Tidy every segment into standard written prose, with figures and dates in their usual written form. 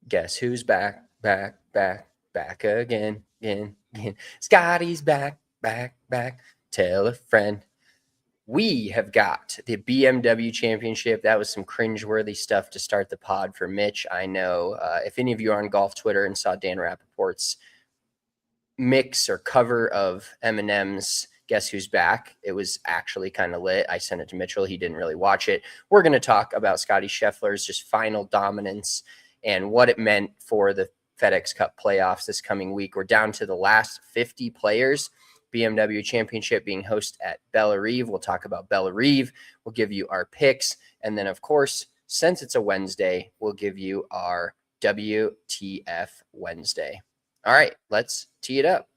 Guess who's back, back, back, back again, again, again. Scottie's back, back, back. Tell a friend. We have got the BMW Championship. That was some cringeworthy stuff to start the pod for Mitch. I know if any of you are on golf Twitter and saw Dan Rappaport's mix or cover of Eminem's Guess Who's Back, it was actually kind of lit. I sent it to Mitchell. He didn't really watch it. We're going to talk about Scottie Scheffler's just final dominance and what it meant for the FedEx Cup playoffs this coming week. We're down to the last 50 players. BMW Championship being hosted at Bellerive. We'll talk about Bellerive. We'll give you our picks. And then, of course, since it's a Wednesday, we'll give you our WTF Wednesday. All right, let's tee it up.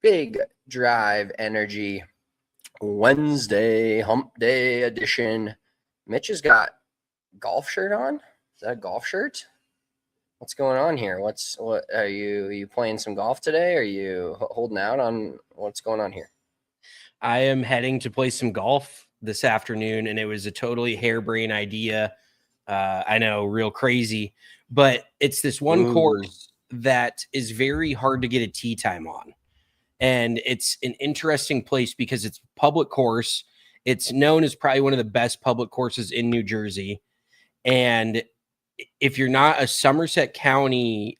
Big Drive Energy Wednesday hump day edition. Mitch has got golf shirt on. Is that a golf shirt? What's going on here? What are you playing some golf today? Are you holding out on what's going on here? I am heading to play some golf this afternoon, and it was a totally harebrained idea. I know, real crazy, but it's this one course that is very hard to get a tee time on. And it's an interesting place because it's a public course. It's known as probably one of the best public courses in New Jersey. And if you're not a Somerset County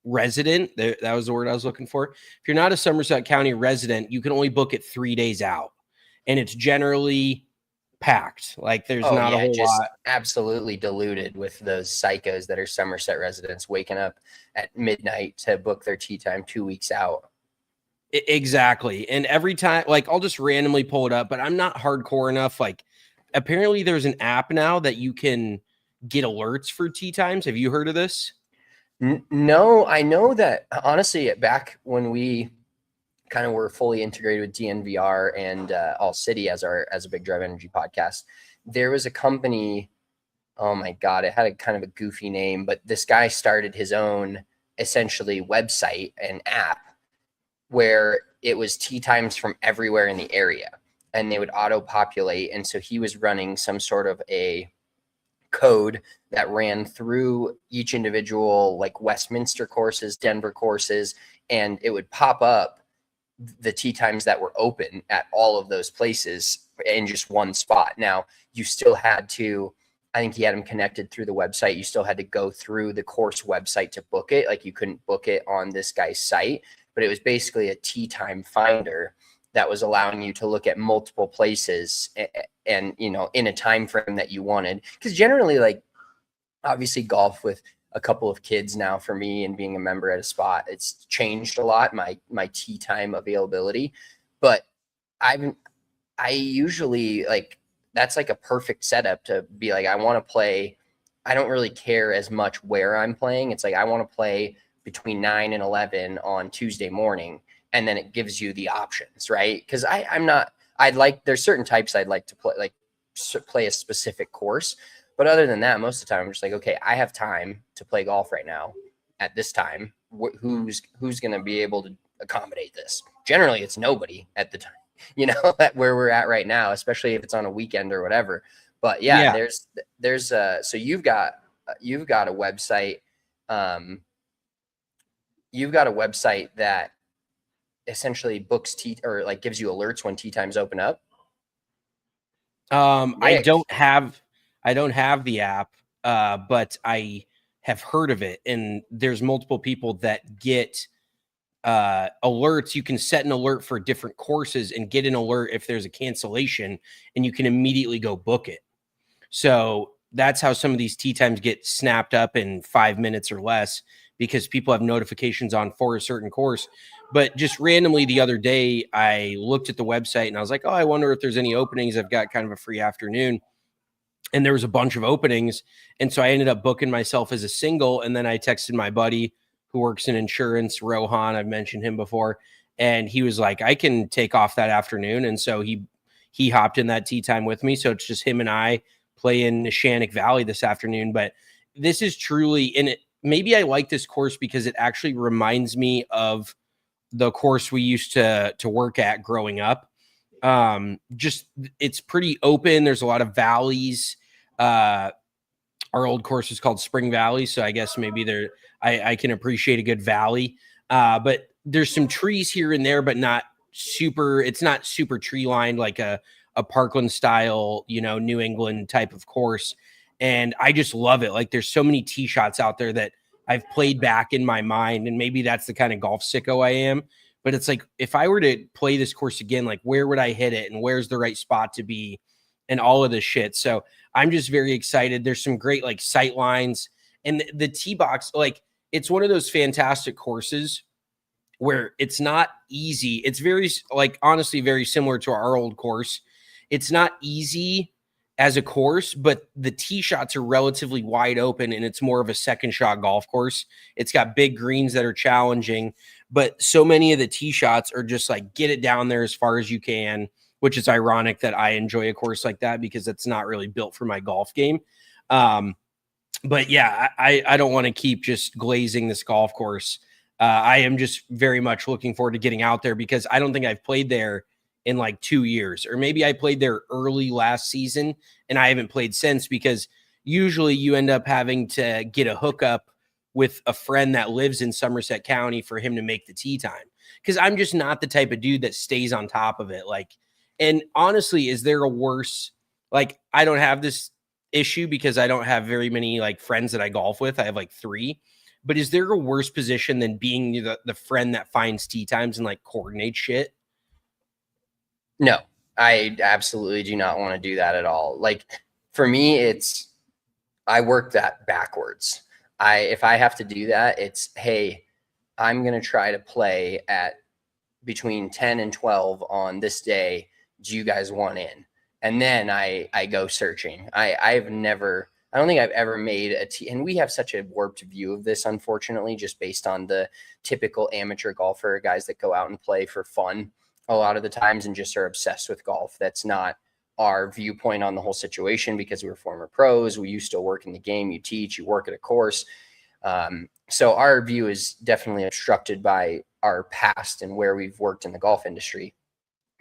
resident, that was the word I was looking for. If you're not a Somerset County resident, you can only book it 3 days out. And it's generally packed. Like there's not a whole lot. Absolutely diluted with those psychos that are Somerset residents waking up at midnight to book their tee time 2 weeks out. Exactly. And every time, like, I'll just randomly pull it up, but I'm not hardcore enough. Like, apparently there's an app now that you can get alerts for tee times. Have you heard of this? No, I know that honestly, back when we kind of were fully integrated with DNVR and All City as a Big Drive Energy podcast, there was a company. Oh my God, it had a kind of a goofy name, but this guy started his own essentially website and app where it was tee times from everywhere in the area, and they would auto populate. And so he was running some sort of a code that ran through each individual, like Westminster courses, Denver courses, and it would pop up the tee times that were open at all of those places in just one spot. Now, you still had to, I think he had them connected through the website. You still had to go through the course website to book it. Like you couldn't book it on this guy's site, but it was basically a tee time finder that was allowing you to look at multiple places and you know, in a time frame that you wanted. Because generally, like, obviously golf with a couple of kids now for me and being a member at a spot, it's changed a lot, my tee time availability. But I usually, like, that's like a perfect setup to be like, I want to play. I don't really care as much where I'm playing. It's like, I want to play between 9 and 11 on Tuesday morning. And then it gives you the options, right? Because there's certain types I'd like to play, like play a specific course. But other than that, most of the time I'm just like, okay, I have time to play golf right now at this time. Who's going to be able to accommodate this? Generally, it's nobody at the time, you know, at where we're at right now, especially if it's on a weekend or whatever. But yeah. there's so you've got a website. You've got a website that essentially books or like gives you alerts when tee times open up. I don't have the app, but I have heard of it, and there's multiple people that get alerts. You can set an alert for different courses and get an alert if there's a cancellation, and you can immediately go book it. So that's how some of these tee times get snapped up in 5 minutes or less, because people have notifications on for a certain course. But just randomly the other day, I looked at the website and I was like, oh, I wonder if there's any openings. I've got kind of a free afternoon. and there was a bunch of openings. And so I ended up booking myself as a single. And then I texted my buddy who works in insurance, Rohan. I've mentioned him before. And he was like, I can take off that afternoon. And so he hopped in that tee time with me. So it's just him and I play in Neshannock Valley this afternoon. But this is truly, and maybe I like this course because it actually reminds me of the course we used to work at growing up. Just it's pretty open. There's a lot of valleys. Our old course is called Spring Valley, so I guess maybe I can appreciate a good valley. But there's some trees here and there, but not super. It's not super tree lined like a Parkland style, New England type of course. And I just love it. Like there's so many tee shots out there that I've played back in my mind, and maybe that's the kind of golf sicko I am. But it's like, if I were to play this course again, like where would I hit it and where's the right spot to be and all of this shit. So I'm just very excited. There's some great like sight lines, and the tee box, like it's one of those fantastic courses where it's not easy. It's very, like, honestly, very similar to our old course. It's not easy as a course, but the tee shots are relatively wide open, and it's more of a second shot golf course. It's got big greens that are challenging, but so many of the tee shots are just like, get it down there as far as you can, which is ironic that I enjoy a course like that because it's not really built for my golf game. But yeah, I don't want to keep just glazing this golf course. I am just very much looking forward to getting out there because I don't think I've played there in like 2 years, or maybe I played there early last season and I haven't played since, because usually you end up having to get a hookup with a friend that lives in Somerset County for him to make the tee time. Cause I'm just not the type of dude that stays on top of it. Like, and honestly, is there a worse, like, I don't have this issue because I don't have very many like friends that I golf with. I have like 3, but is there a worse position than being the friend that finds tee times and like coordinates shit? No, I absolutely do not want to do that at all. Like for me, I work that backwards. If I have to do that, it's, hey, I'm going to try to play at between 10 and 12 on this day. Do you guys want in? And then I go searching. I don't think I've ever made a tee, and we have such a warped view of this, unfortunately, just based on the typical amateur golfer, guys that go out and play for fun a lot of the times and just are obsessed with golf. That's not our viewpoint on the whole situation, because we're former pros. You still work in the game, you teach, you work at a course. So our view is definitely obstructed by our past and where we've worked in the golf industry.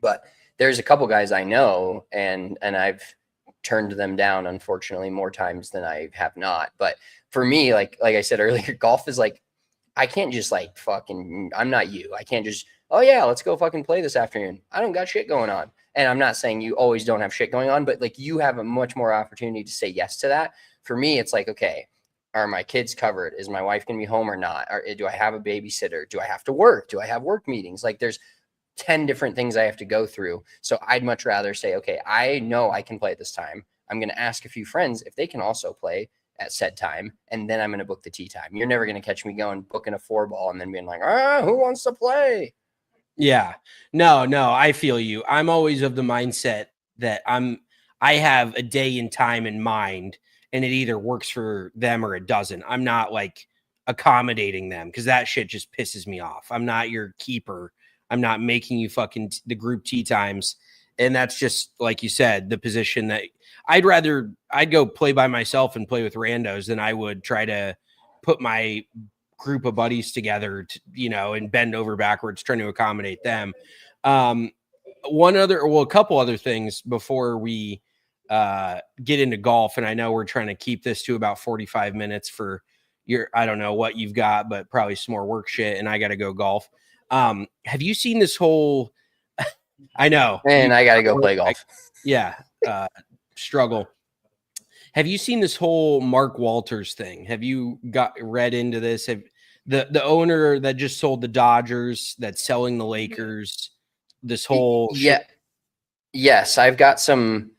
But there's a couple guys I know, and I've turned them down, unfortunately, more times than I have not. But for me, like I said earlier, golf is like, I can't just like fucking, I'm not you. I can't just, oh yeah, let's go fucking play this afternoon. I don't got shit going on. And I'm not saying you always don't have shit going on, but like you have a much more opportunity to say yes to that. For me, it's like, okay, are my kids covered? Is my wife going to be home or not? Or do I have a babysitter? Do I have to work? Do I have work meetings? Like there's 10 different things I have to go through. So I'd much rather say, okay, I know I can play at this time. I'm going to ask a few friends if they can also play at said time, and then I'm going to book the tee time. You're never going to catch me going booking a 4-ball and then being like, who wants to play? Yeah, no, I feel you. I'm always of the mindset that I have a day and time in mind, and it either works for them or it doesn't. I'm not like accommodating them, because that shit just pisses me off. I'm not your keeper. I'm not making you fucking the group tee times. And that's just, like you said, the position that I'd go play by myself and play with randos than I would try to put my group of buddies together to, and bend over backwards trying to accommodate them. A couple other things before we get into golf. And I know we're trying to keep this to about 45 minutes for I don't know what you've got, but probably some more work shit. And I got to go golf. Have you seen this whole, I know, and I got to go play golf. Yeah. Struggle. Have you seen this whole Mark Walters thing? Have you read into this? Have the owner that just sold the Dodgers, that's selling the Lakers, this whole shit? Yes, I've got some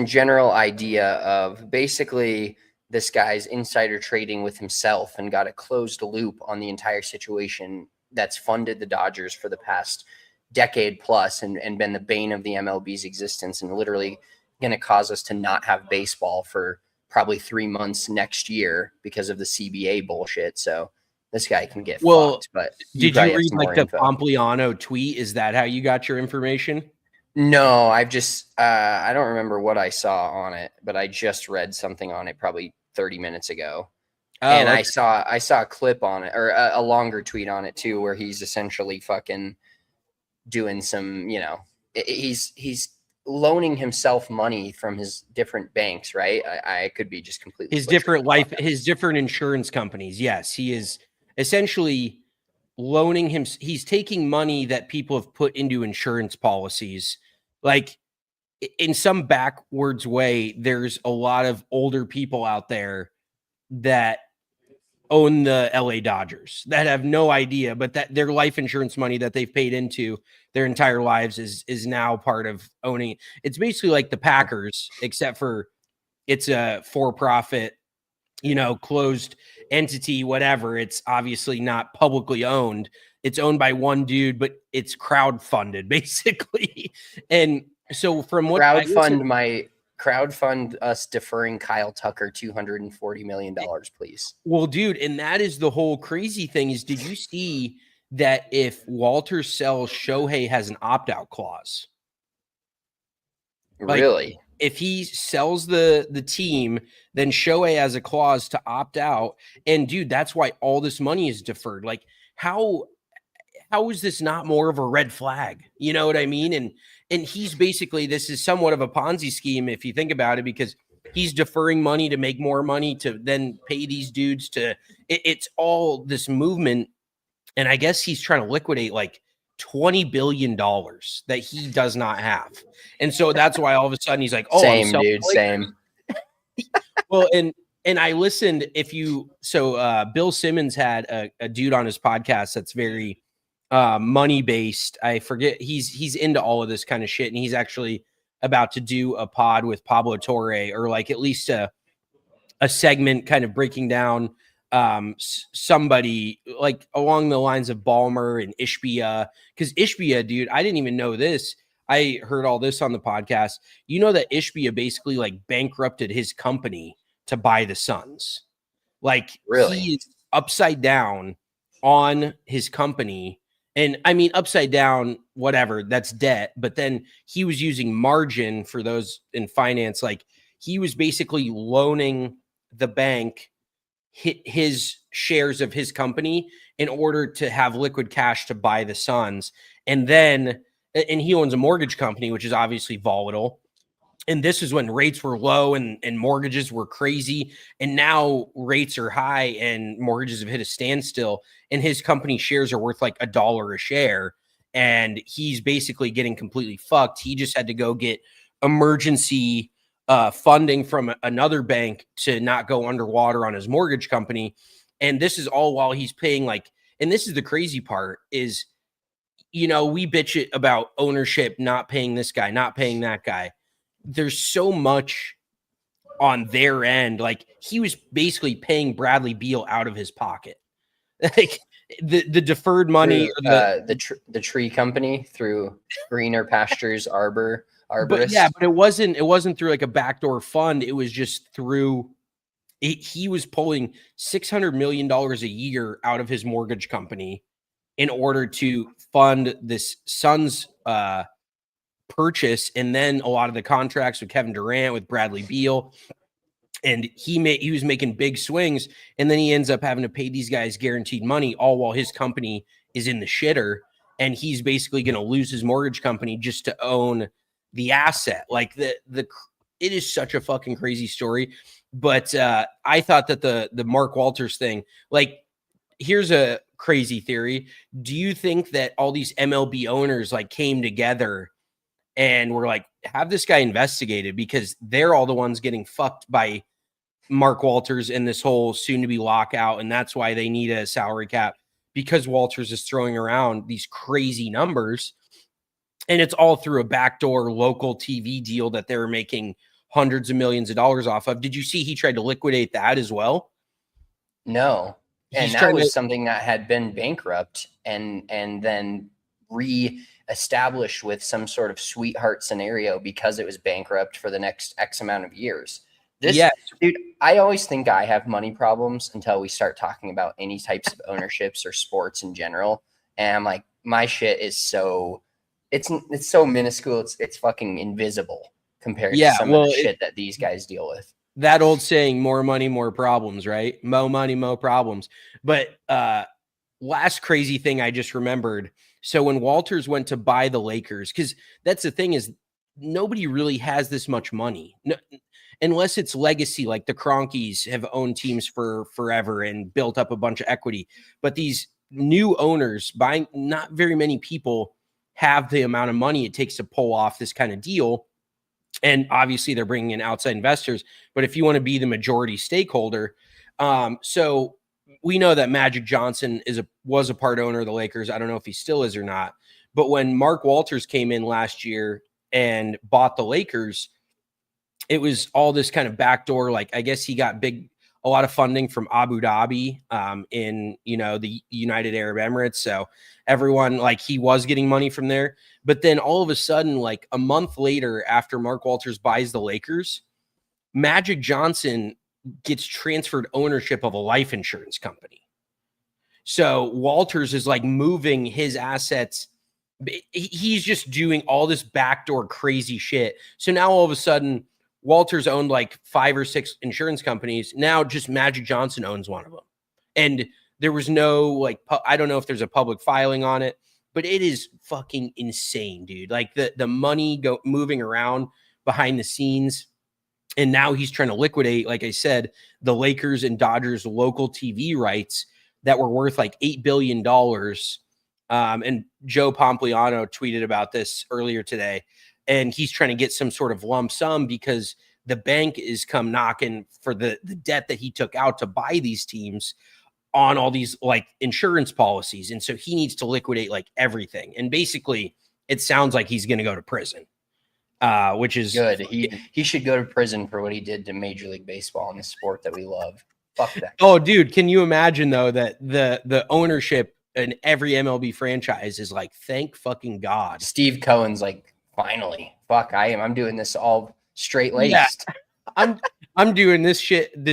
general idea of basically this guy's insider trading with himself and got a closed loop on the entire situation that's funded the Dodgers for the past decade plus and been the bane of the MLB's existence, and literally going to cause us to not have baseball for probably 3 months next year because of the CBA bullshit. So this guy can get fucked. But did you read like the Pompliano tweet? Is that how you got your information? No, I've just I don't remember what I saw on it, but I just read something on it probably 30 minutes ago. And okay. I saw a clip on it, or a longer tweet on it too, where he's essentially fucking doing some, you know, he's loaning himself money from his different banks, right? I could be just completely his different insurance companies. Yes, he is essentially loaning him. He's taking money that people have put into insurance policies. Like in some backwards way, there's a lot of older people out there that own the LA Dodgers that have no idea, but that their life insurance money that they've paid into their entire lives is now part of owning. It's basically like the Packers, except for it's a for-profit, you know, closed entity, whatever. It's obviously not publicly owned. It's owned by one dude, but it's crowdfunded basically. And so from what crowdfund us deferring Kyle Tucker $240 million, please. Well, dude, and that is the whole crazy thing is, did you see that if Walter sells, Shohei has an opt-out clause? Like, really? If he sells the team, then Shohei has a clause to opt out. And dude, that's why all this money is deferred. Like, how is this not more of a red flag? You know what I mean? And he's basically, this is somewhat of a Ponzi scheme if you think about it, because he's deferring money to make more money to then pay these dudes to. It's all this movement, and I guess he's trying to liquidate like $20 billion that he does not have. And so that's why all of a sudden he's like, oh, same dude, same. Well, and I listened, Bill Simmons had a dude on his podcast that's very money based. I forget, he's into all of this kind of shit, and he's actually about to do a pod with Pablo Torre, or like at least a segment kind of breaking down somebody like along the lines of Ballmer and Ishbia, because Ishbia, dude, I didn't even know this. I heard all this on the podcast. You know that Ishbia basically like bankrupted his company to buy the Suns. Like, really? He is upside down on his company. And I mean, upside down, whatever, that's debt. But then he was using margin for those in finance. Like, he was basically loaning the bank his shares of his company in order to have liquid cash to buy the Suns. And he owns a mortgage company, which is obviously volatile. And this is when rates were low and mortgages were crazy. And now rates are high and mortgages have hit a standstill. And his company shares are worth like $1 a share. And he's basically getting completely fucked. He just had to go get emergency funding from another bank to not go underwater on his mortgage company. And this is all while he's paying like, and this is the crazy part is, you know, we bitch it about ownership, not paying this guy, not paying that guy. There's so much on their end. Like, he was basically paying Bradley Beal out of his pocket. Like the deferred money, through, the tree company through Greener Pastures Arborist. But yeah, but it wasn't through like a backdoor fund. It was just through he was pulling $600 million a year out of his mortgage company in order to fund this Suns purchase, and then a lot of the contracts with Kevin Durant, with Bradley Beal, and he was making big swings, and then he ends up having to pay these guys guaranteed money, all while his company is in the shitter, and he's basically going to lose his mortgage company just to own the asset. Like it is such a fucking crazy story. But I thought that the Mark Walters thing, like, here's a crazy theory. Do you think that all these MLB owners like came together and were like, have this guy investigated, because they're all the ones getting fucked by Mark Walters and this whole soon to be lockout, and that's why they need a salary cap, because Walters is throwing around these crazy numbers, and it's all through a backdoor local TV deal that they were making hundreds of millions of dollars off of. Did you see he tried to liquidate that as well? No. And that was something that had been bankrupt and then established with some sort of sweetheart scenario because it was bankrupt for the next X amount of years. Dude, I always think I have money problems until we start talking about any types of ownerships or sports in general. And I'm like, my shit is so it's so minuscule. It's fucking invisible compared to some of the shit that these guys deal with. That old saying, more money, more problems, right? Mo money, mo problems. But last crazy thing I just remembered. So when Walters went to buy the Lakers, because that's the thing is nobody really has this much money. No, unless it's legacy, like the Cronkies have owned teams for forever and built up a bunch of equity. But these new owners buying, not very many people have the amount of money it takes to pull off this kind of deal. And obviously they're bringing in outside investors, but if you want to be the majority stakeholder, so we know that Magic Johnson was a part owner of the Lakers. I don't know if he still is or not, but when Mark Walters came in last year and bought the Lakers, it was all this kind of backdoor, like, I guess he got a lot of funding from Abu Dhabi in, the United Arab Emirates. So everyone, like, he was getting money from there. But then all of a sudden, like a month later, after Mark Walters buys the Lakers, Magic Johnson gets transferred ownership of a life insurance company. So Walters is like moving his assets. He's just doing all this backdoor crazy shit. So now all of a sudden, Walters owned like 5 or 6 insurance companies. Now just Magic Johnson owns one of them. And there was no, like, I don't know if there's a public filing on it, but it is fucking insane, dude. Like the money moving around behind the scenes. And now he's trying to liquidate, like I said, the Lakers and Dodgers local TV rights that were worth like $8 billion. And Joe Pompliano tweeted about this earlier today. And he's trying to get some sort of lump sum because the bank is come knocking for the debt that he took out to buy these teams on all these like insurance policies. And so he needs to liquidate like everything. And basically it sounds like he's going to go to prison, which is good. He should go to prison for what he did to Major League Baseball and the sport that we love. Fuck that. Oh, dude, can you imagine though that the ownership in every MLB franchise is like, thank fucking God. Steve Cohen's like, finally, fuck, I'm doing this all straight laced. Yeah. I'm doing this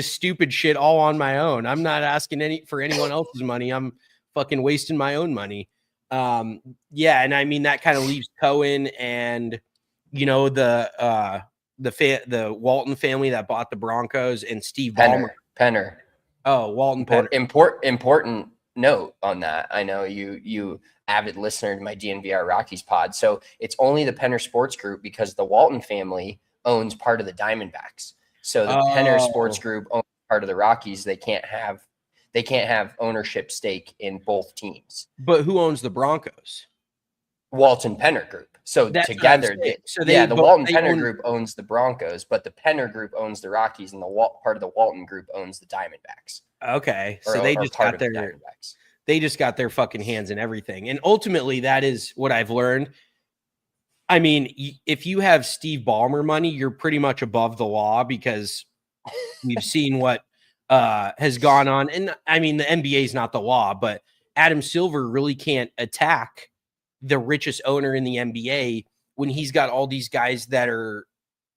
stupid shit all on my own. I'm not asking for anyone else's money. I'm fucking wasting my own money. Yeah, and I mean that kind of leaves Cohen and the Walton family that bought the Broncos and Steve Penner. Oh, Walton Penner. Important note on that. I know you avid listener to my DNVR Rockies pod. So it's only the Penner Sports Group because the Walton family owns part of the Diamondbacks. So the Penner Sports Group owns part of the Rockies. They can't have ownership stake in both teams. But who owns the Broncos? Walton Penner Group. So that's together, the Walton Penner Group owns the Broncos, but the Penner Group owns the Rockies, and the part of the Walton Group owns the Diamondbacks. Okay, so they just got their fucking hands in everything, and ultimately, that is what I've learned. I mean, if you have Steve Ballmer money, you're pretty much above the law because we've seen what has gone on, and I mean, the NBA is not the law, but Adam Silver really can't attack the richest owner in the NBA when he's got all these guys that are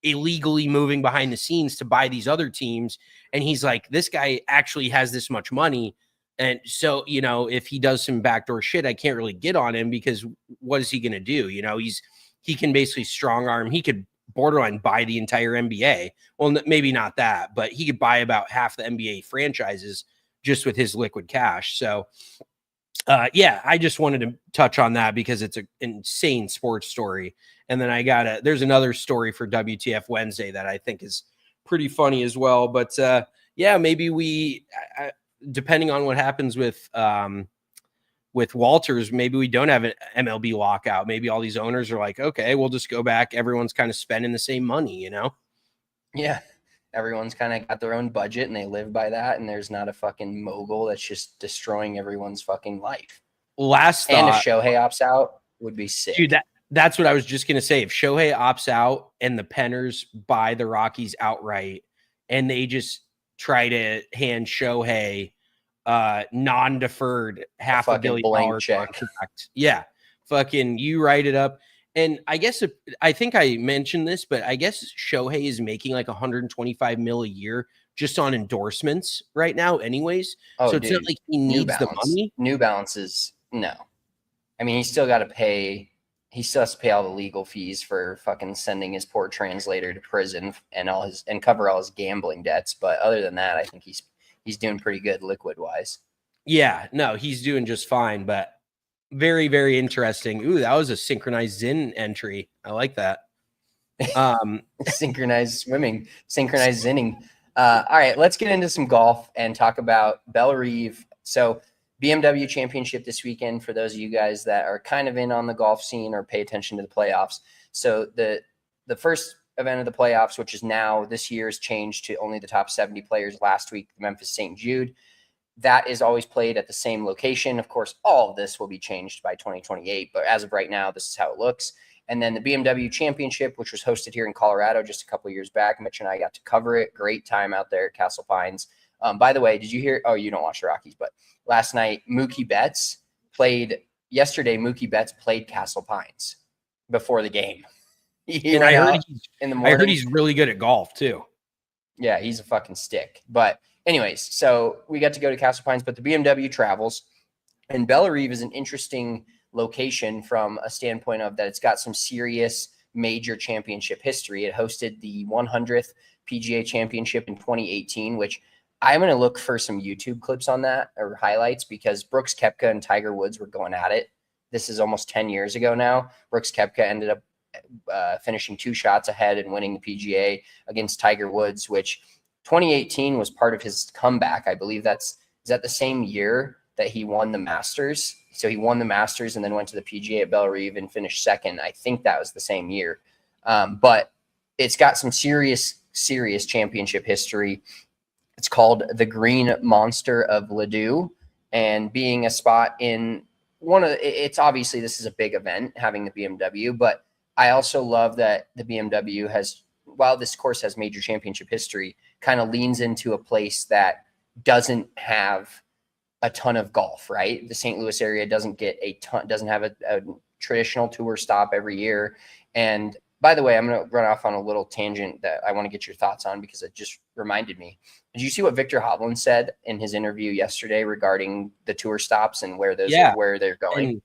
illegally moving behind the scenes to buy these other teams. And he's like, this guy actually has this much money. And so, if he does some backdoor shit, I can't really get on him because what is he going to do? He can basically strong arm. He could borderline buy the entire NBA. Well, maybe not that, but he could buy about half the NBA franchises just with his liquid cash. So, yeah, I just wanted to touch on that because it's an insane sports story. And then there's another story for WTF Wednesday that I think is pretty funny as well. But yeah, maybe depending on what happens with Walters, maybe we don't have an MLB lockout. Maybe all these owners are like, okay, we'll just go back. Everyone's kind of spending the same money, Yeah. Everyone's kind of got their own budget and they live by that. And there's not a fucking mogul that's just destroying everyone's fucking life. Last thought, and if Shohei opts out would be sick. Dude, that's what I was just going to say. If Shohei opts out and the Penners buy the Rockies outright and they just try to hand Shohei non-deferred $500 million check. contract. Yeah. fucking you write it up. And I guess I think I mentioned this, but I guess Shohei is making like 125 mil a year just on endorsements right now, anyways. Oh, So it's not dude, like he New needs the Balance. money. New Balance is no. I mean, he still got to pay. He still has to pay all the legal fees for fucking sending his poor translator to prison and cover all his gambling debts. But other than that, I think he's doing pretty good liquid wise. Yeah, no, he's doing just fine, but very, very interesting. Ooh, that was a synchronized Zin entry. I like that. Synchronized swimming, synchronized zinning. All right, let's get into some golf and talk about Bellerive. So BMW Championship this weekend for those of you guys that are kind of in on the golf scene or pay attention to the playoffs. So the first event of the playoffs, which is now this year's changed to only the top 70 players last week, the Memphis St. Jude. That is always played at the same location. Of course, all of this will be changed by 2028, but as of right now, this is how it looks. And then the BMW Championship, which was hosted here in Colorado just a couple of years back. Mitch and I got to cover it. Great time out there at Castle Pines. By the way, did you hear? Oh, you don't watch the Rockies, but last night, yesterday, Mookie Betts played Castle Pines before the game. And I heard he's really good at golf too. Yeah, he's a fucking stick. But anyways, so we got to go to Castle Pines, but the BMW travels. And Bellerive is an interesting location from a standpoint of that it's got some serious major championship history. It hosted the 100th PGA Championship in 2018, which I'm going to look for some YouTube clips on that or highlights because Brooks Koepka and Tiger Woods were going at it. This is almost 10 years ago now. Brooks Koepka ended up finishing 2 shots ahead and winning the PGA against Tiger Woods, which 2018 was part of his comeback. I believe is that the same year that he won the Masters. So he won the Masters and then went to the PGA at Bellerive and finished second. I think that was the same year. But it's got some serious championship history. It's called the Green Monster of Ladue, and being a spot in it's obviously this is a big event having the BMW, but I also love that the BMW has, while this course has major championship history, kind of leans into a place that doesn't have a ton of golf, right? The St. Louis area doesn't have a traditional tour stop every year. And by the way, I'm going to run off on a little tangent that I want to get your thoughts on because it just reminded me. Did you see what Victor Hovland said in his interview yesterday regarding the tour stops and where they're going? And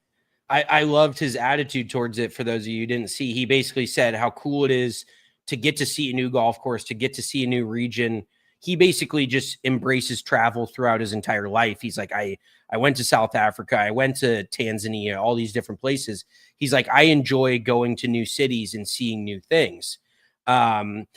I loved his attitude towards it. For those of you who didn't see, he basically said how cool it is to get to see a new golf course, to get to see a new region. He basically just embraces travel throughout his entire life. He's like, I went to South Africa. I went to Tanzania, all these different places. He's like, I enjoy going to new cities and seeing new things. Actually,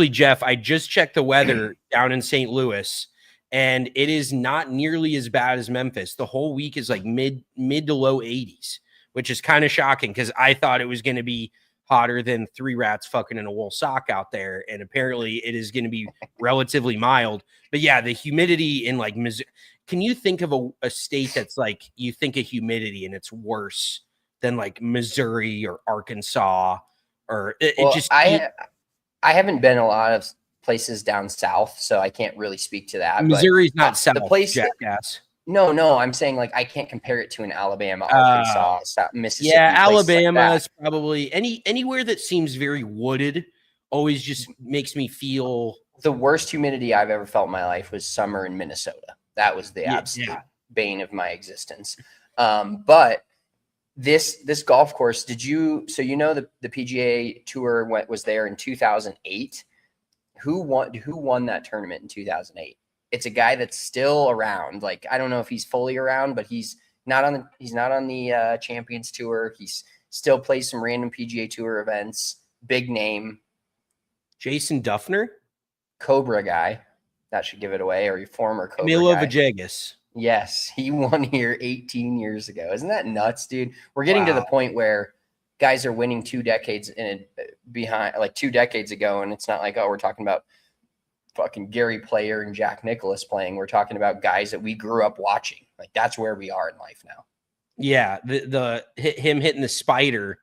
Jeff, I just checked the weather down in St. Louis, and it is not nearly as bad as Memphis. The whole week is like mid to low 80s, which is kind of shocking because I thought it was going to be hotter than 3 rats fucking in a wool sock out there. And apparently it is going to be relatively mild. But yeah, the humidity in like Missouri. Can you think of a state that's like, you think of humidity and it's worse than like Missouri or Arkansas or I haven't been a lot of places down south, so I can't really speak to that. Missouri's not south, the place, jackass. No, I'm saying like I can't compare it to an Alabama, Arkansas, Mississippi. Yeah, Alabama is probably anywhere that seems very wooded. Always just makes me feel the worst humidity I've ever felt in my life was summer in Minnesota. That was the absolute bane of my existence. But this golf course, the PGA Tour was there in 2008. Who won that tournament in 2008? It's a guy that's still around. Like, I don't know if he's fully around, but he's not on the Champions Tour. He's still plays some random PGA Tour events. Big name. Jason Duffner? Cobra guy. That should give it away. Or your former Cobra Camilo guy. Vegas. Yes, he won here 18 years ago. Isn't that nuts, dude? We're getting to the point where guys are winning 2 decades behind, like 2 decades ago, and it's not like, oh, we're talking about fucking Gary Player and Jack Nicklaus playing. We're talking about guys that we grew up watching. Like, that's where we are in life now. Yeah, him hitting the spider,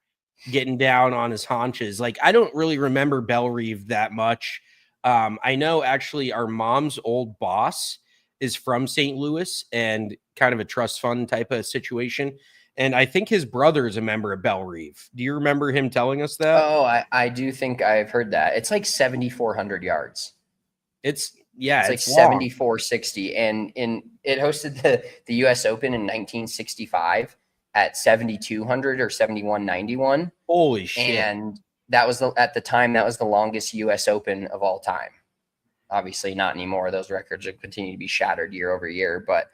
getting down on his haunches. Like, I don't really remember Bellerive that much. I know actually our mom's old boss is from St. Louis and kind of a trust fund type of situation. And I think his brother is a member of Bellerive. Do you remember him telling us that? Oh, I do think I've heard that. It's like 7,400 yards. It's like it's long. 7,460, and it hosted the U.S. Open in 1965 at 7,200 or 7,191. Holy shit! And that was at the time that was the longest U.S. Open of all time. Obviously, not anymore. Those records are continue to be shattered year over year. But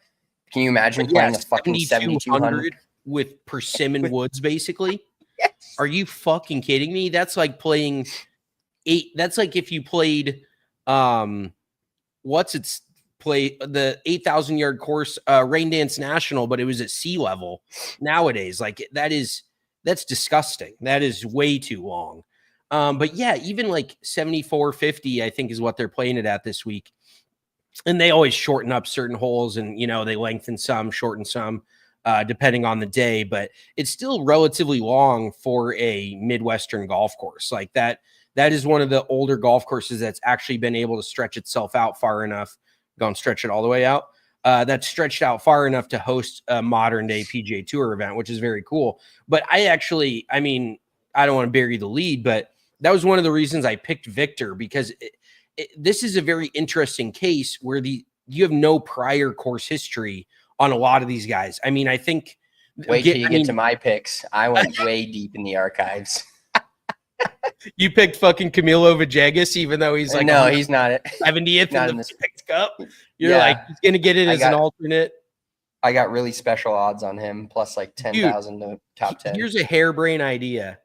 can you imagine playing a fucking 7,200 with Persimmon Woods, basically? Yes. Are you fucking kidding me? That's like playing 8. That's like if you played the 8,000 yard course, Rain Dance National, but it was at sea level. Nowadays, like that's disgusting. That is way too long. But yeah, even like 7,450, I think is what they're playing it at this week. And they always shorten up certain holes, and they lengthen some, shorten some, depending on the day. But it's still relatively long for a Midwestern golf course like that. That is one of the older golf courses that's actually been able to stretch itself out far enough. Go and stretch it all the way out. That's stretched out far enough to host a modern day PGA Tour event, which is very cool. But I don't want to bury the lead, but that was one of the reasons I picked Victor, because this is a very interesting case where you have no prior course history on a lot of these guys. I mean, I think. Wait till you get to my picks. I went way deep in the archives. You picked fucking Camilo Villegas, even though he's like, no, he's not 70th in the FedEx Cup. You're like, he's gonna get it as an alternate. I got really special odds on him, plus like 10,000 to top 10. Here's a harebrained idea.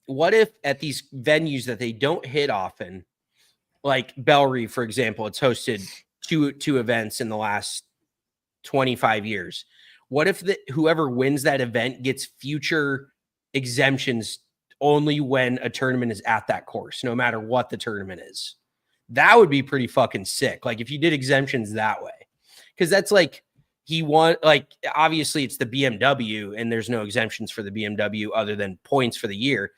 What if at these venues that they don't hit often, like Bellerive, for example, it's hosted two events in the last 25 years. What if whoever wins that event gets future exemptions only when a tournament is at that course, no matter what the tournament is? That would be pretty fucking sick. Like if you did exemptions that way, because that's like he won. Like obviously it's the BMW, and there's no exemptions for the BMW other than points for the year.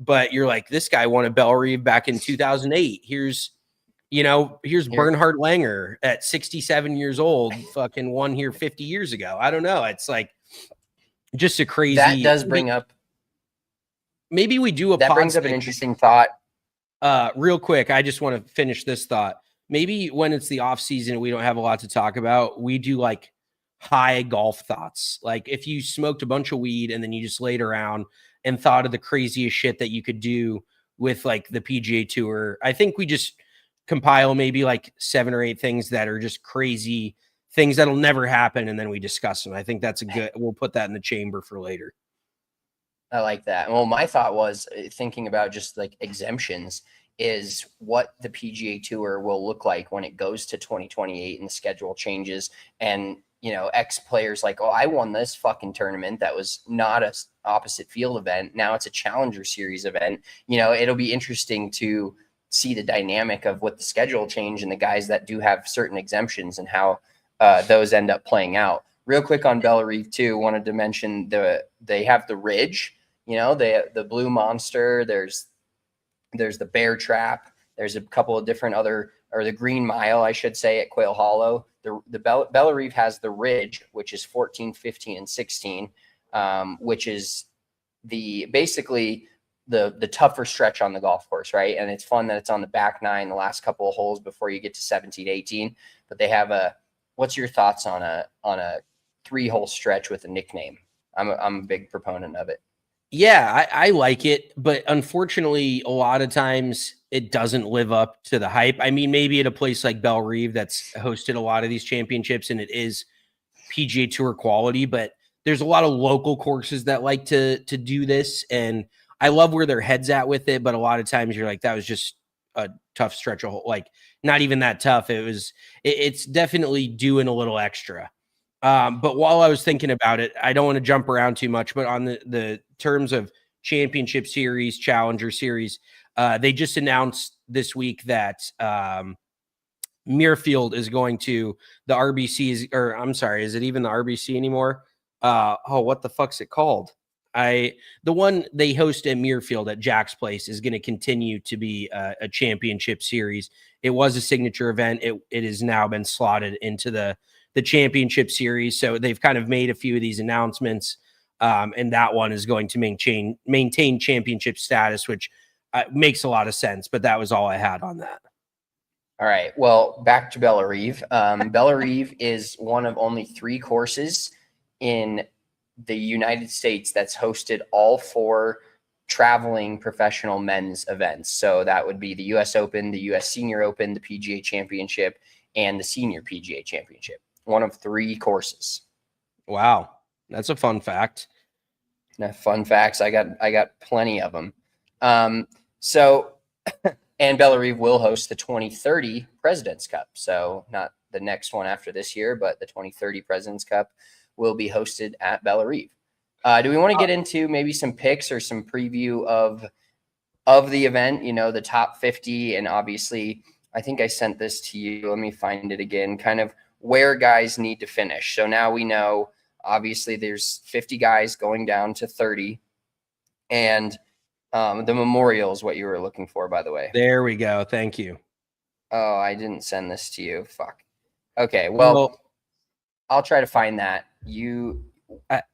But you're like, this guy won a Bellerive back in 2008. Here's Bernhard Langer at 67 years old, fucking won here 50 years ago. I don't know. It's like just a crazy. That does bring up. Maybe we do that brings up an interesting thought. Real quick, I just want to finish this thought. Maybe when it's the off season, we don't have a lot to talk about. We do like high golf thoughts. Like if you smoked a bunch of weed and then you just laid around and thought of the craziest shit that you could do with like the PGA Tour. I think we just compile maybe like 7 or 8 things that are just crazy things that'll never happen, and then we discuss them. I think that's we'll put that in the chamber for later. I like that. Well, my thought was thinking about just like exemptions is what the PGA Tour will look like when it goes to 2028 and the schedule changes. And, X players like, oh, I won this fucking tournament that was not a opposite field event. Now it's a Challenger Series event. It'll be interesting to see the dynamic of what the schedule change and the guys that do have certain exemptions and how those end up playing out. Real quick on Bellerive too, wanted to mention they have the Ridge. The Blue Monster, there's the Bear Trap, there's a couple of different or the Green Mile, I should say, at Quail Hollow. The Bellerive has the Ridge, which is 14, 15, and 16, which is basically the tougher stretch on the golf course, right? And it's fun that it's on the back 9, the last couple of holes before you get to 17, 18. But they have what's your thoughts on a 3-hole stretch with a nickname? I'm a big proponent of it. Yeah, I like it, but unfortunately, a lot of times it doesn't live up to the hype. I mean, maybe at a place like Bellerive that's hosted a lot of these championships and it is PGA Tour quality, but there's a lot of local courses that like to do this, and I love where their head's at with it. But a lot of times you're like, that was just a tough stretch of hole, like not even that tough. It's definitely doing a little extra. But while I was thinking about it, I don't want to jump around too much, but on the terms of Championship Series, Challenger Series, they just announced this week that Muirfield is going to the RBCs, or I'm sorry, is it even the RBC anymore? What the fuck's it called? The one they host at Muirfield at Jack's Place is going to continue to be a Championship Series. It was a signature event. It has now been slotted into the Championship Series. So they've kind of made a few of these announcements. And that one is going to maintain championship status, which makes a lot of sense. But that was all I had on that. All right. Well, back to Bellerive. Bellerive is one of only 3 courses in the United States that's hosted all 4 traveling professional men's events. So that would be the US Open, the US Senior Open, the PGA Championship, and the Senior PGA Championship. One of 3 courses. Wow. That's a fun fact. Now, fun facts. I got plenty of them. So and Bellerive will host the 2030 President's Cup. So not the next one after this year, but the 2030 President's Cup will be hosted at Bellerive. Do we want to get into maybe some picks or some preview of the event, the top 50? And obviously, I think I sent this to you. Let me find it again, kind of where guys need to finish. So now we know, obviously, there's 50 guys going down to 30. And the memorial is what you were looking for, by the way. There we go. Thank you. Oh, I didn't send this to you. Fuck. Okay, well, I'll try to find that.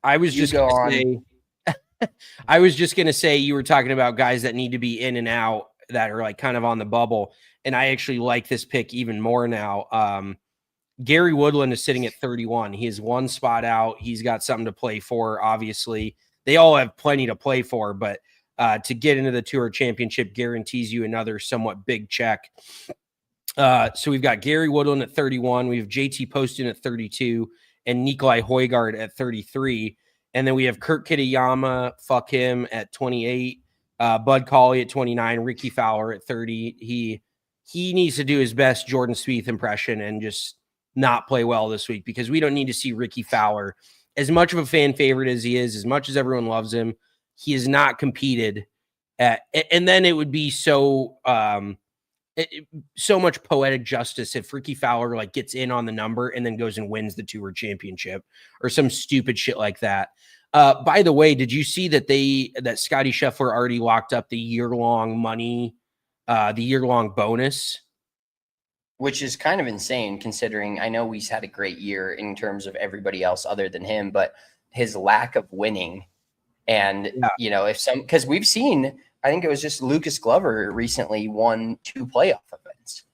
I was just going to say, I was just going to say, you were talking about guys that need to be in and out that are like kind of on the bubble. And I actually like this pick even more now. Gary Woodland is sitting at 31. He is 1 spot out. He's got something to play for. Obviously, they all have plenty to play for, but to get into the Tour Championship guarantees you another somewhat big check. So we've got Gary Woodland at 31. We have JT Poston at 32 and Nikolai Højgaard at 33. And then we have Kurt Kitayama, fuck him, at 28. Bud Cauley at 29. Ricky Fowler at 30. He needs to do his best Jordan Spieth impression and just not play well this week, because we don't need to see Ricky Fowler, as much of a fan favorite as he is, as much as everyone loves him. He has not competed and then it would be so much poetic justice if Ricky Fowler like gets in on the number and then goes and wins the Tour Championship or some stupid shit like that. By the way, did you see that Scottie Scheffler already locked up the year-long money, the year-long bonus? Which is kind of insane, considering I know he's had a great year in terms of everybody else other than him, but his lack of winning. And, because we've seen, I think it was just Lucas Glover recently won 2 playoff events,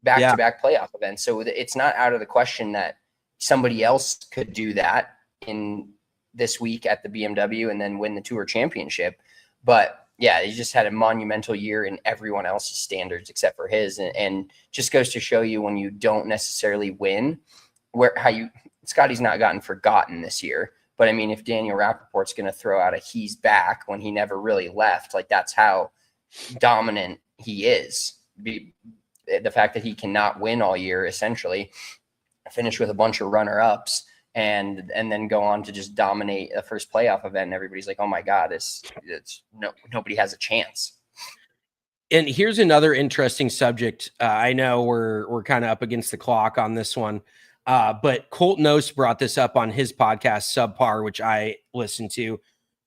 back-to-back playoff events. So it's not out of the question that somebody else could do that in this week at the BMW and then win the Tour Championship. But yeah, he just had a monumental year in everyone else's standards except for his, and just goes to show you when you don't necessarily win, Scottie's not gotten forgotten this year. But I mean, if Daniel Rappaport's going to throw out a he's back when he never really left, like that's how dominant he is. The fact that he cannot win all year, essentially, finish with a bunch of runner-ups, and then go on to just dominate a first playoff event, and everybody's like, oh my God, nobody has a chance. And here's another interesting subject. I know we're kind of up against the clock on this one. But Colt Knost brought this up on his podcast, Subpar, which I listen to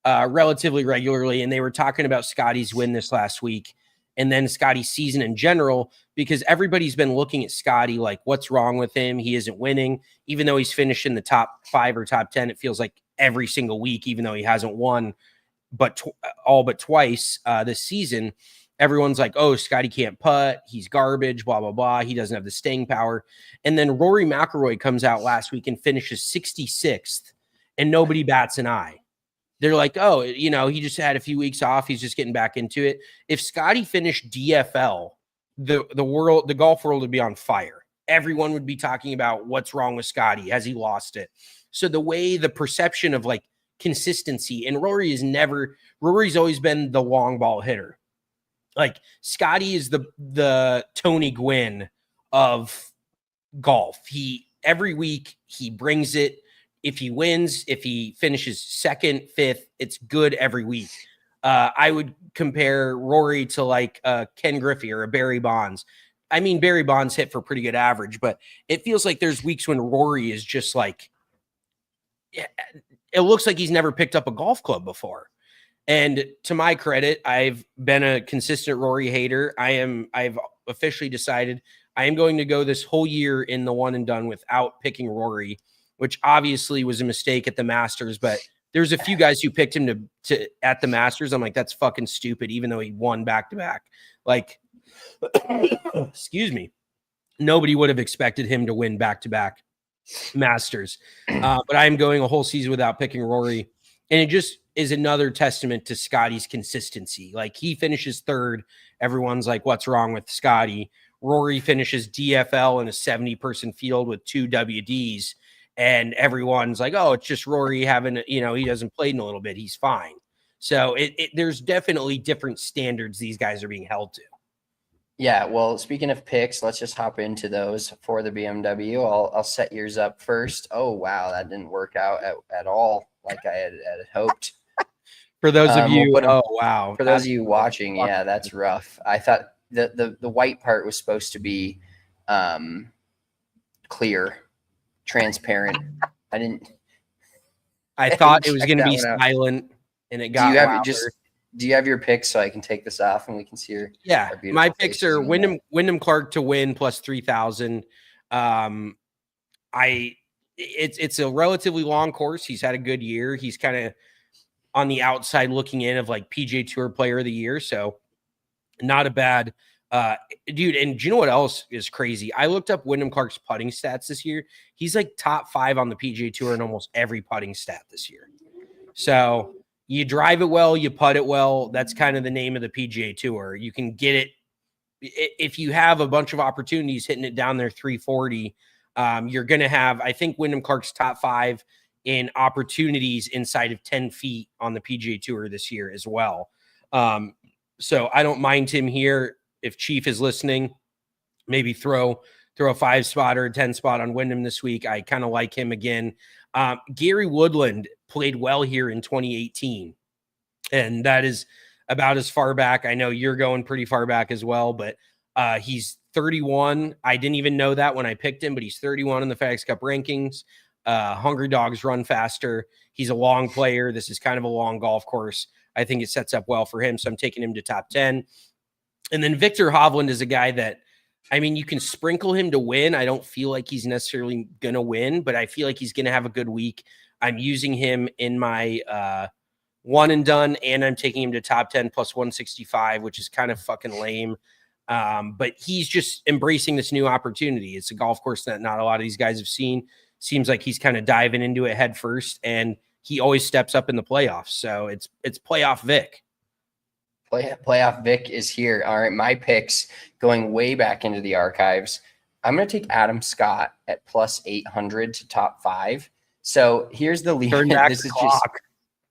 relatively regularly. And they were talking about Scottie's win this last week and then Scottie's season in general, because everybody's been looking at Scottie like, what's wrong with him? He isn't winning, even though he's finished in the top 5 or top 10. It feels like every single week, even though he hasn't won all but twice this season. Everyone's like, oh, Scottie can't putt. He's garbage, blah, blah, blah. He doesn't have the staying power. And then Rory McIlroy comes out last week and finishes 66th, and nobody bats an eye. They're like, oh, he just had a few weeks off. He's just getting back into it. If Scottie finished DFL, the golf world would be on fire. Everyone would be talking about what's wrong with Scottie. Has he lost it? So the perception of like consistency, and Rory's always been the long ball hitter. Like Scottie is the Tony Gwynn of golf. Every week he brings it. If he wins, if he finishes 2nd, 5th, it's good every week. I would compare Rory to like Ken Griffey or a Barry Bonds. I mean, Barry Bonds hit for pretty good average, but it feels like there's weeks when Rory is just like, it looks like he's never picked up a golf club before. And to my credit, I've been a consistent Rory hater. I've officially decided I am going to go this whole year in the one and done without picking Rory, which obviously was a mistake at the Masters, but there's a few guys who picked him to at the Masters. I'm like, that's fucking stupid, even though he won back-to-back. Like, excuse me. Nobody would have expected him to win back-to-back Masters. But I'm going a whole season without picking Rory. And it just is another testament to Scottie's consistency. Like, he finishes third. Everyone's like, what's wrong with Scottie? Rory finishes DFL in a 70-person field with 2 WDs. And everyone's like, oh, it's just Rory having, he hasn't played in a little bit. He's fine. So there's definitely different standards these guys are being held to. Yeah, well, speaking of picks, let's just hop into those for the BMW. I'll set yours up first. Oh, wow, that didn't work out at all like I had hoped. For those of you, wow. For those of you watching, yeah, that's rough. I thought the white part was supposed to be clear, transparent. I thought it was going to be silent, and it got Do you have your picks so I can take this off and we can see your my picks are Wyndham Clark to win plus 3,000. It's a relatively long course. He's had a good year. He's kind of on the outside looking in of like PGA Tour Player of the Year, so not a bad dude. And do you know what else is crazy? I looked up Wyndham Clark's putting stats this year. He's like top 5 on the PGA Tour in almost every putting stat this year. So you drive it well, you putt it well. That's kind of the name of the PGA Tour. You can get it if you have a bunch of opportunities hitting it down there 340. You're going to have, I think, Wyndham Clark's top 5 in opportunities inside of 10 feet on the PGA Tour this year as well. So I don't mind him here. If Chief is listening, maybe throw a 5 spot or a 10 spot on Wyndham this week. I kind of like him again. Gary Woodland played well here in 2018, and that is about as far back. I know you're going pretty far back as well, but he's 31. I didn't even know that when I picked him, but he's 31 in the FedEx Cup rankings. Hungry Dogs run faster. He's a long player. This is kind of a long golf course. I think it sets up well for him, so I'm taking him to top 10. And then Victor Hovland is a guy that, I mean, you can sprinkle him to win. I don't feel like he's necessarily going to win, but I feel like he's going to have a good week. I'm using him in my one and done, and I'm taking him to top 10 plus 165, which is kind of fucking lame. But he's just embracing this new opportunity. It's a golf course that not a lot of these guys have seen. Seems like he's kind of diving into it head first, and he always steps up in the playoffs. So it's playoff Vic. Playoff Vic is here. All right, my picks going way back into the archives. I'm going to take Adam Scott at plus 800 to top 5. So here's the lead. This is just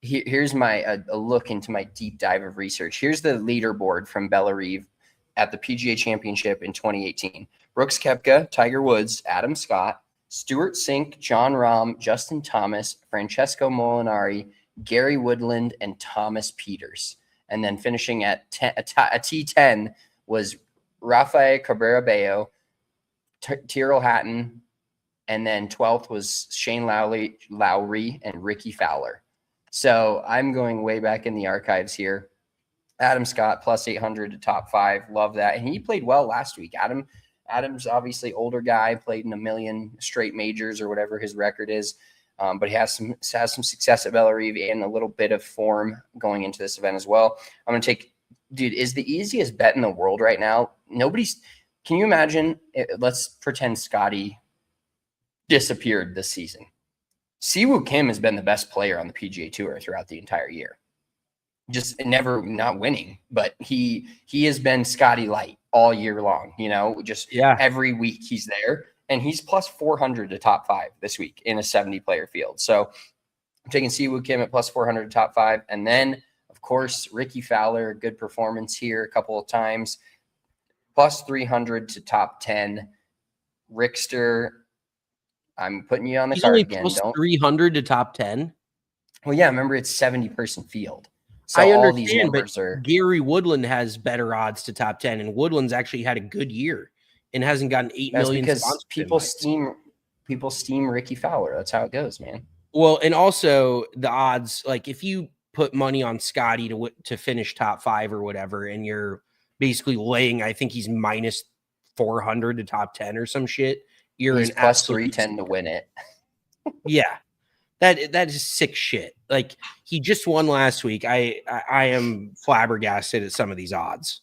here's my a look into my deep dive of research. Here's the leaderboard from Bellerive at the PGA Championship in 2018. Brooks Koepka, Tiger Woods, Adam Scott, Stuart Sink, John Rahm, Justin Thomas, Francesco Molinari, Gary Woodland, and Thomas Peters. And then finishing at T10 was Rafael Cabrera Bello, Tyrrell Hatton, and then 12th was Shane Lowry and Ricky Fowler. So I'm going way back in the archives here. Adam Scott plus 800 to top 5. Love that. And he played well last week. Adam's obviously older guy, played in a million straight majors or whatever his record is. But he has some success at Bellerive and a little bit of form going into this event as well. I'm going to take, dude, is the easiest bet in the world right now. Can you imagine? Let's pretend Scottie disappeared this season. Siwoo Kim has been the best player on the PGA Tour throughout the entire year. Just never not winning, but he has been Scottie light all year long, every week he's there. And he's plus 400 to top 5 this week in a 70-player field. So I'm taking Siwoo Kim at plus 400 to top 5. And then, of course, Ricky Fowler, good performance here a couple of times. Plus 300 to top 10. Rickster, I'm putting you on the card again. Plus 300 to top 10? Well, yeah, remember it's 70-person field. So I understand, all these numbers but Gary Woodland has better odds to top 10, and Woodland's actually had a good year and hasn't gotten 8 million. Because people steam Ricky Fowler. That's how it goes, man. Well, and also the odds, like if you put money on Scottie to finish top 5 or whatever, and you're basically laying, I think he's minus 400 to top 10 or some shit. He's plus 310 to win it. Yeah. That is sick shit. Like, he just won last week. I am flabbergasted at some of these odds.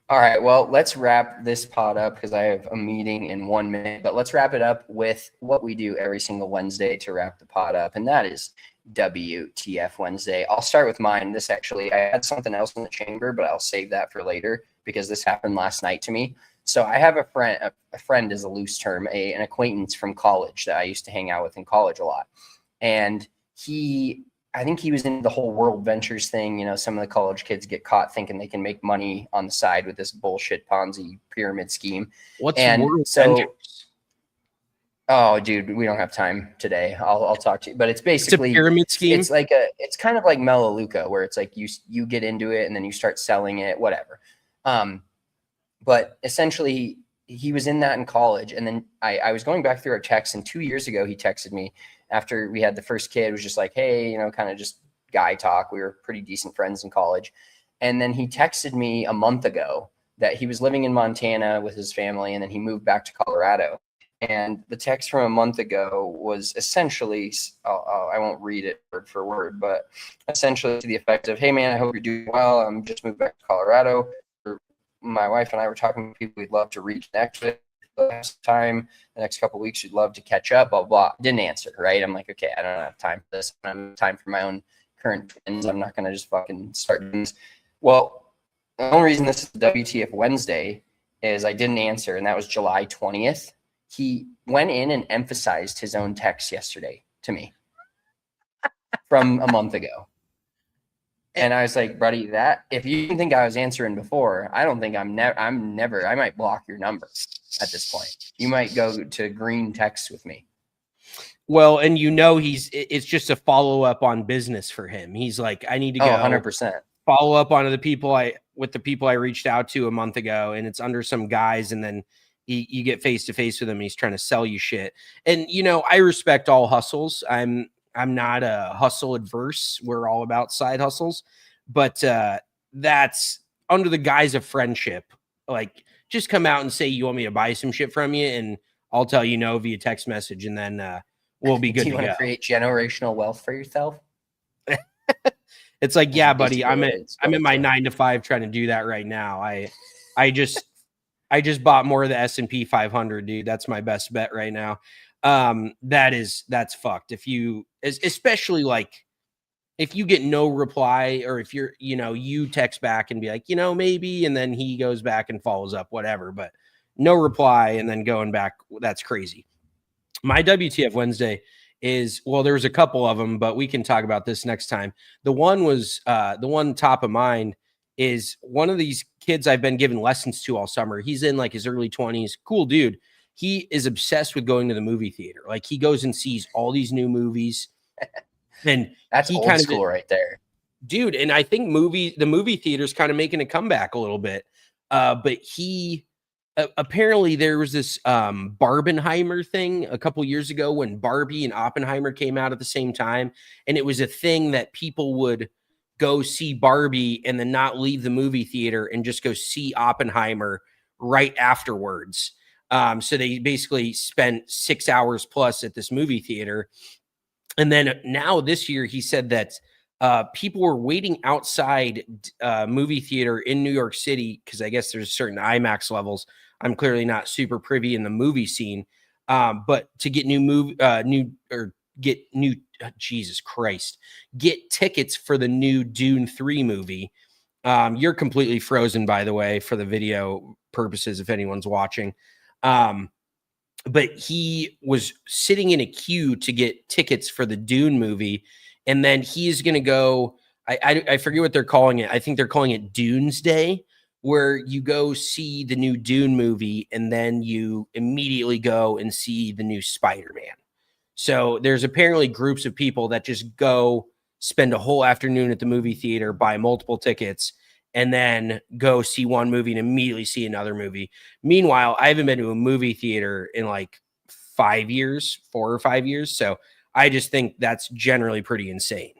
All right, well, let's wrap this pod up because I have a meeting in 1 minute. But let's wrap it up with what we do every single Wednesday to wrap the pod up, and that is WTF Wednesday. I'll start with mine. This actually, I had something else in the chamber, but I'll save that for later because this happened last night to me. So I have a friend. A friend is a loose term, an acquaintance from college that I used to hang out with in college a lot, and I think he was in the whole world ventures thing. You know, some of the college kids get caught thinking they can make money on the side with this bullshit Ponzi pyramid scheme. What's And world so, ventures? oh, dude, we don't have time today. I'll talk to you, but it's basically It's a pyramid scheme. It's kind of like Melaleuca, where it's like you get into it and then you start selling it, whatever. But essentially, he was in that in college, and then I was going back through our texts, and 2 years ago he texted me after we had the first kid. It was just like, hey, you know, kind of just guy talk. We were pretty decent friends in college. And then he texted me a month ago that he was living in Montana with his family, and then he moved back to Colorado. And the text from a month ago was essentially, I won't read it word for word, but essentially to the effect of, hey, man, I hope you're doing well. I'm just moved back to Colorado. My wife and I were talking to people we'd love to reconnect with. Time the next couple of weeks, you'd love to catch up, blah blah. Didn't answer, right? I'm like, okay, I don't have time for this. I don't have time for my own current things. I'm not gonna just fucking start doing this. Well, the only reason this is WTF Wednesday is I didn't answer, and that was July 20th. He went in and emphasized his own text yesterday to me from a month ago. And I was like, buddy, that if you didn't think I was answering before, I don't think I'm never, I might block your number at this point. You might go to green text with me. Well, and you know, it's just a follow up on business for him. He's like, I need to go 100%. Follow up on the people I reached out to a month ago, and it's under some guys, and then you get face to face with him and he's trying to sell you shit. And you know, I respect all hustles. I'm not a hustle adverse. We're all about side hustles, but that's under the guise of friendship. Like, just come out and say you want me to buy some shit from you, and I'll tell you no via text message, and then we'll be good. Do you want to create generational wealth for yourself? It's like, yeah, buddy, I'm at my 9 to 5 trying to do that right now. I just bought more of the S&P 500, dude. That's my best bet right now. That's fucked. Especially like if you get no reply, or if you're, you know, you text back and be like, you know, maybe, and then he goes back and follows up, whatever, but no reply and then going back, that's crazy. My WTF Wednesday is, well, there's a couple of them, but we can talk about this next time. The one top of mind is one of these kids I've been giving lessons to all summer. He's in like his early 20s. Cool dude. He is obsessed with going to the movie theater. Like, he goes and sees all these new movies. And that's old school right there, dude. And I think the movie theater's kind of making a comeback a little bit. But he apparently there was this Barbenheimer thing a couple years ago when Barbie and Oppenheimer came out at the same time. And it was a thing that people would go see Barbie and then not leave the movie theater and just go see Oppenheimer right afterwards. So they basically spent 6 hours plus at this movie theater. And then now this year, he said that people were waiting outside movie theater in New York City, because I guess there's certain IMAX levels. I'm clearly not super privy in the movie scene, but to get Jesus Christ, get tickets for the new Dune 3 movie. You're completely frozen, by the way, for the video purposes, if anyone's watching. But he was sitting in a queue to get tickets for the Dune movie. And then he's going to go, I forget what they're calling it. I think they're calling it Dunes Day, where you go see the new Dune movie and then you immediately go and see the new Spider-Man. So there's apparently groups of people that just go spend a whole afternoon at the movie theater, buy multiple tickets, and then go see one movie and immediately see another movie. Meanwhile, I haven't been to a movie theater in like 4 or 5 years. So I just think that's generally pretty insane.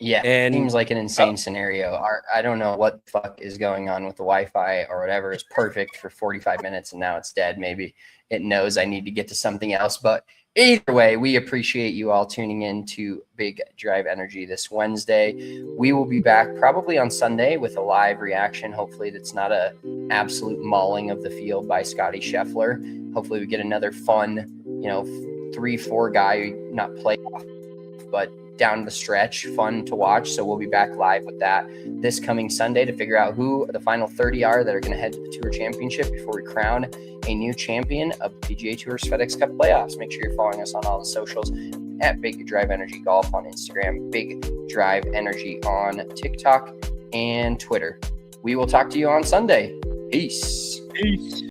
Yeah, And seems like an insane scenario. I don't know what the fuck is going on with the Wi-Fi or whatever. It's perfect for 45 minutes and now it's dead. Maybe it knows I need to get to something else. But either way, we appreciate you all tuning in to Big Drive Energy this Wednesday. We will be back probably on Sunday with a live reaction. Hopefully that's not a absolute mauling of the field by Scottie Scheffler. Hopefully we get another fun, 3-4 guy, not playoff, but down the stretch, fun to watch. So we'll be back live with that this coming Sunday to figure out who the final 30 are that are going to head to the Tour Championship before we crown a new champion of PGA Tour's FedEx Cup playoffs. Make sure you're following us on all the socials at Big Drive Energy Golf on Instagram, Big Drive Energy on TikTok and Twitter. We will talk to you on Sunday. Peace.